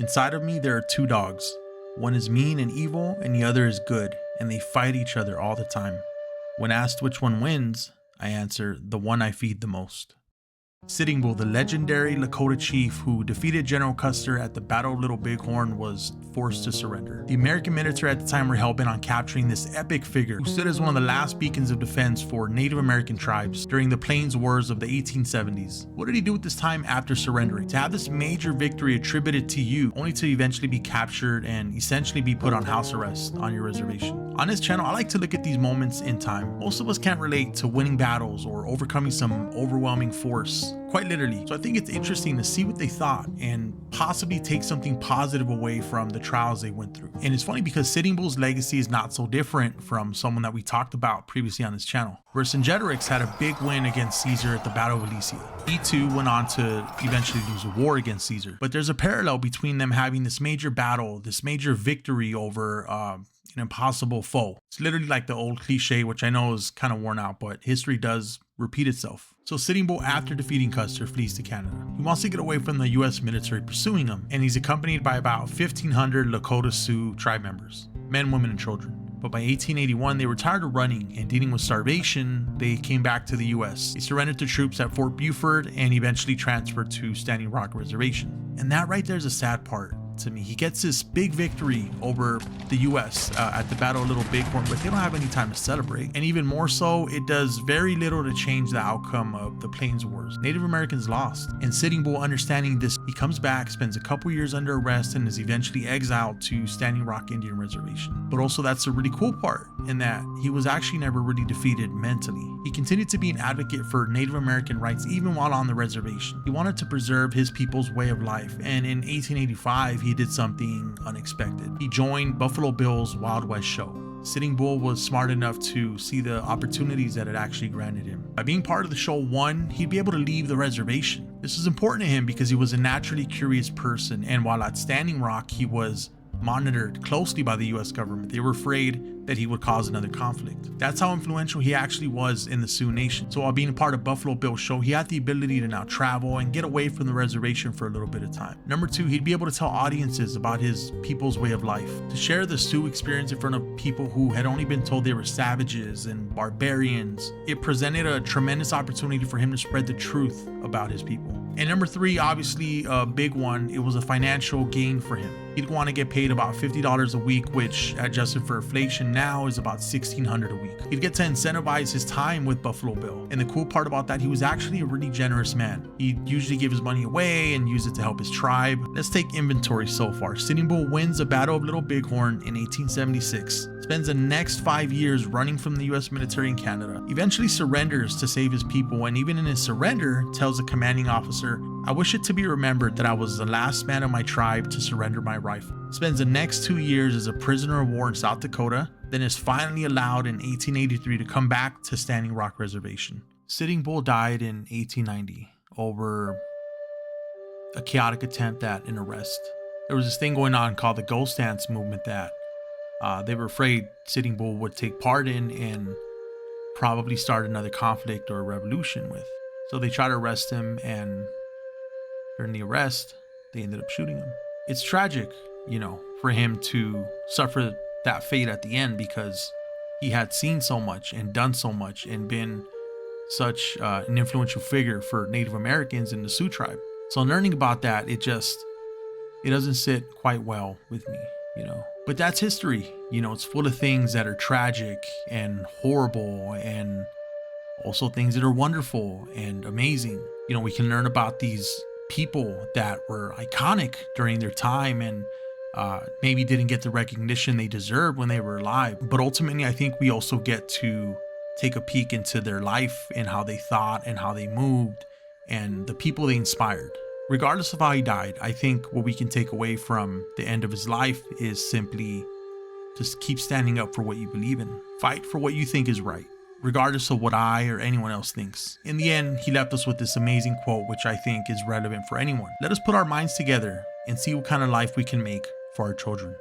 Inside of me, there are two dogs. One is mean and evil, and the other is good, and they fight each other all the time. When asked which one wins, I answer, the one I feed the most. Sitting Bull, the legendary Lakota chief who defeated General Custer at the Battle of Little Bighorn, was forced to surrender. The American military at the time were hell-bent on capturing this epic figure who stood as one of the last beacons of defense for Native American tribes during the Plains Wars of the 1870s. What did he do with this time after surrendering? To have this major victory attributed to you, only to eventually be captured and essentially be put on house arrest on your reservation. On this channel, I like to look at these moments in time. Most of us can't relate to winning battles or overcoming some overwhelming force, quite literally. So I think it's interesting to see what they thought and possibly take something positive away from the trials they went through. And it's funny because Sitting Bull's legacy is not so different from someone that we talked about previously on this channel. Vercingetorix had a big win against Caesar at the Battle of Alesia. He too went on to eventually lose a war against Caesar. But there's a parallel between them having this major battle, this major victory over an impossible foe. It's literally like the old cliche, which I know is kind of worn out, but history does repeat itself. So Sitting Bull, after defeating Custer, flees to Canada. He wants to get away from the US military pursuing him, and he's accompanied by about 1,500 Lakota Sioux tribe members, men, women, and children. But by 1881, they were tired of running and dealing with starvation. They came back to the US. They surrendered to troops at Fort Buford and eventually transferred to Standing Rock Reservation. And that right there is a sad part to me. He gets this big victory over the US at the Battle of Little Bighorn, but they don't have any time to celebrate. And even more so, it does very little to change the outcome of the Plains Wars. Native Americans lost. And Sitting Bull, understanding this, he comes back, spends a couple years under arrest, and is eventually exiled to Standing Rock Indian Reservation. But also, that's a really cool part in that he was actually never really defeated mentally. He continued to be an advocate for Native American rights even while on the reservation. He wanted to preserve his people's way of life, and in 1885 he did something unexpected. He joined Buffalo Bill's Wild West show. Sitting Bull was smart enough to see the opportunities that it actually granted him. By being part of the show, one, he'd be able to leave the reservation. This was important to him because he was a naturally curious person, and while at Standing Rock he was monitored closely by the US government. They were afraid that he would cause another conflict. That's how influential he actually was in the Sioux Nation. So while being a part of Buffalo Bill's show, he had the ability to now travel and get away from the reservation for a little bit of time. Number two, he'd be able to tell audiences about his people's way of life, to share the Sioux experience in front of people who had only been told they were savages and barbarians. It presented a tremendous opportunity for him to spread the truth about his people. And number three, obviously a big one, it was a financial gain for him. He'd want to get paid about $50 a week, which adjusted for inflation now is about $1,600 a week. He'd get to incentivize his time with Buffalo Bill. And the cool part about that, he was actually a really generous man. He'd usually give his money away and use it to help his tribe. Let's take inventory so far. Sitting Bull wins the Battle of Little Bighorn in 1876. Spends the next 5 years running from the US military in Canada, eventually surrenders to save his people, and even in his surrender tells the commanding officer, "I wish it to be remembered that I was the last man of my tribe to surrender my rifle." Spends the next 2 years as a prisoner of war in South Dakota, then is finally allowed in 1883 to come back to Standing Rock Reservation. Sitting Bull died in 1890 over a chaotic attempt at an arrest. There was this thing going on called the Ghost Dance movement that they were afraid Sitting Bull would take part in and probably start another conflict or a revolution with. So they tried to arrest him, and during the arrest, they ended up shooting him. It's tragic, for him to suffer that fate at the end because he had seen so much and done so much and been such an influential figure for Native Americans in the Sioux tribe. So learning about that, it doesn't sit quite well with me, But that's history, it's full of things that are tragic and horrible and also things that are wonderful and amazing. We can learn about these people that were iconic during their time and maybe didn't get the recognition they deserved when they were alive. But ultimately, I think we also get to take a peek into their life and how they thought and how they moved and the people they inspired. Regardless of how he died, I think what we can take away from the end of his life is simply just keep standing up for what you believe in. Fight for what you think is right, regardless of what I or anyone else thinks. In the end, he left us with this amazing quote, which I think is relevant for anyone. Let us put our minds together and see what kind of life we can make for our children.